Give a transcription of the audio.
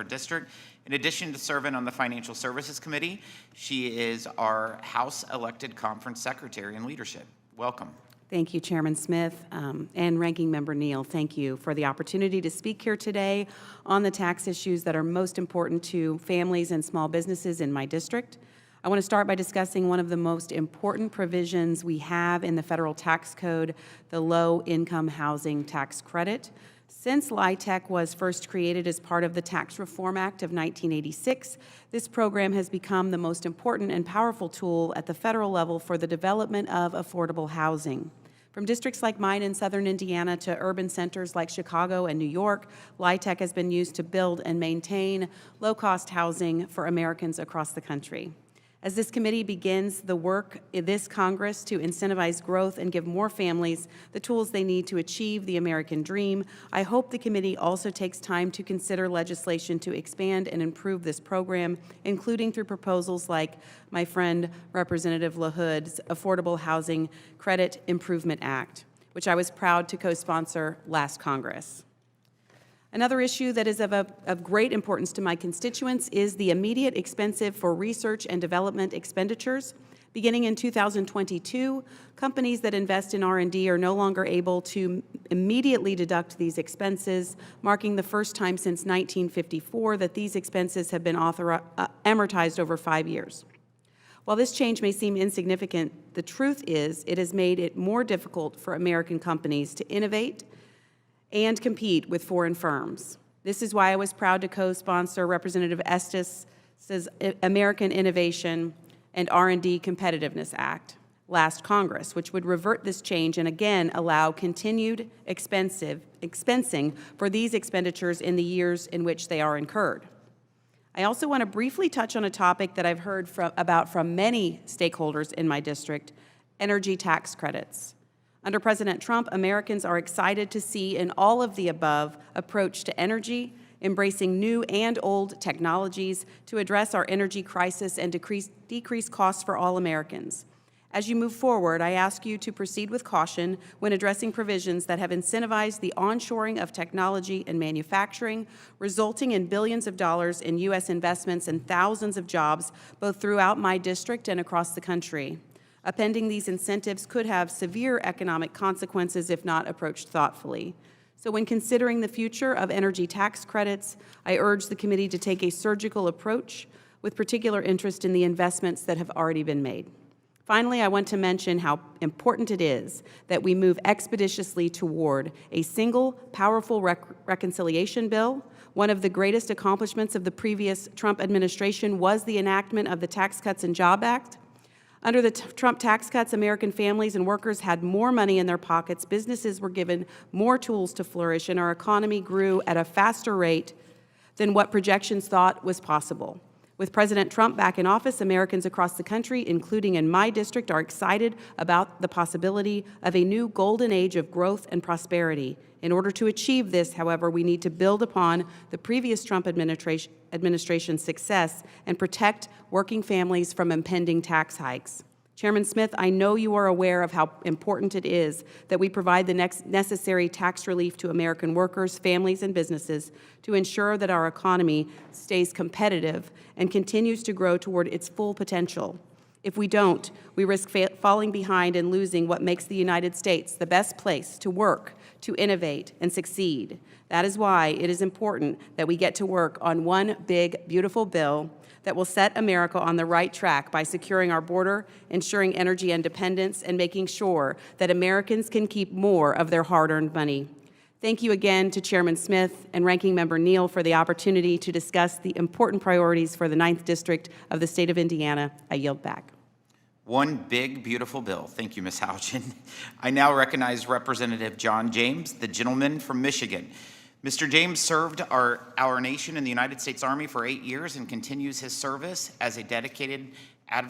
district. In addition to serving on the Financial Services Committee, she is our House elected conference secretary in leadership. Welcome. Thank you, Chairman Smith, and Ranking Member Neal. Thank you for the opportunity to speak here today on the tax issues that are most important to families and small businesses in my district. I want to start by discussing one of the most important provisions we have in the federal tax code, the Low-Income Housing Tax Credit. Since LIHTC was first created as part of the Tax Reform Act of 1986, this program has become the most important and powerful tool at the federal level for the development of affordable housing. From districts like mine in southern Indiana to urban centers like Chicago and New York, LIHTC has been used to build and maintain low-cost housing for Americans across the country. As this committee begins the work in this Congress to incentivize growth and give more families the tools they need to achieve the American dream, I hope the committee also takes time to consider legislation to expand and improve this program, including through proposals like my friend Representative LaHood's Affordable Housing Credit Improvement Act, which I was proud to co-sponsor last Congress. Another issue that is of great importance to my constituents is the immediate expensive for research and development expenditures. Beginning in 2022, companies that invest in R&D are no longer able to immediately deduct these expenses, marking the first time since 1954 that these expenses have been amortized over 5 years. While this change may seem insignificant, the truth is it has made it more difficult for American companies to innovate and compete with foreign firms. This is why I was proud to co-sponsor Representative Estes' American Innovation and R&D Competitiveness Act last Congress, which would revert this change and again allow continued expensing for these expenditures in the years in which they are incurred. I also want to briefly touch on a topic that I've heard about from many stakeholders in my district, energy tax credits. Under President Trump, Americans are excited to see an all-of-the-above approach to energy, embracing new and old technologies to address our energy crisis and decrease costs for all Americans. As you move forward, I ask you to proceed with caution when addressing provisions that have incentivized the onshoring of technology and manufacturing, resulting in billions of dollars in U.S. investments and thousands of jobs both throughout my district and across the country. Appending these incentives could have severe economic consequences if not approached thoughtfully. So when considering the future of energy tax credits, I urge the committee to take a surgical approach with particular interest in the investments that have already been made. Finally, I want to mention how important it is that we move expeditiously toward a single, powerful reconciliation bill. One of the greatest accomplishments of the previous Trump administration was the enactment of the Tax Cuts and Jobs Act. Under the Trump tax cuts, American families and workers had more money in their pockets, businesses were given more tools to flourish, and our economy grew at a faster rate than what projections thought was possible. With President Trump back in office, Americans across the country, including in my district, are excited about the possibility of a new golden age of growth and prosperity. In order to achieve this, however, we need to build upon the previous Trump administration's success and protect working families from impending tax hikes. Chairman Smith, I know you are aware of how important it is that we provide the necessary tax relief to American workers, families, and businesses to ensure that our economy stays competitive and continues to grow toward its full potential. If we don't, we risk falling behind and losing what makes the United States the best place to work, to innovate, and succeed. That is why it is important that we get to work on one big, beautiful bill that will set America on the right track by securing our border, ensuring energy independence, and making sure that Americans can keep more of their hard-earned money. Thank you again to Chairman Smith and Ranking Member Neal for the opportunity to discuss the important priorities for the 9th District of the state of Indiana. I yield back. One big, beautiful bill. Thank you, Ms. Houchin. I now recognize Representative John James, the gentleman from Michigan. Mr. James served our nation in the United States Army for 8 years and continues his service as a dedicated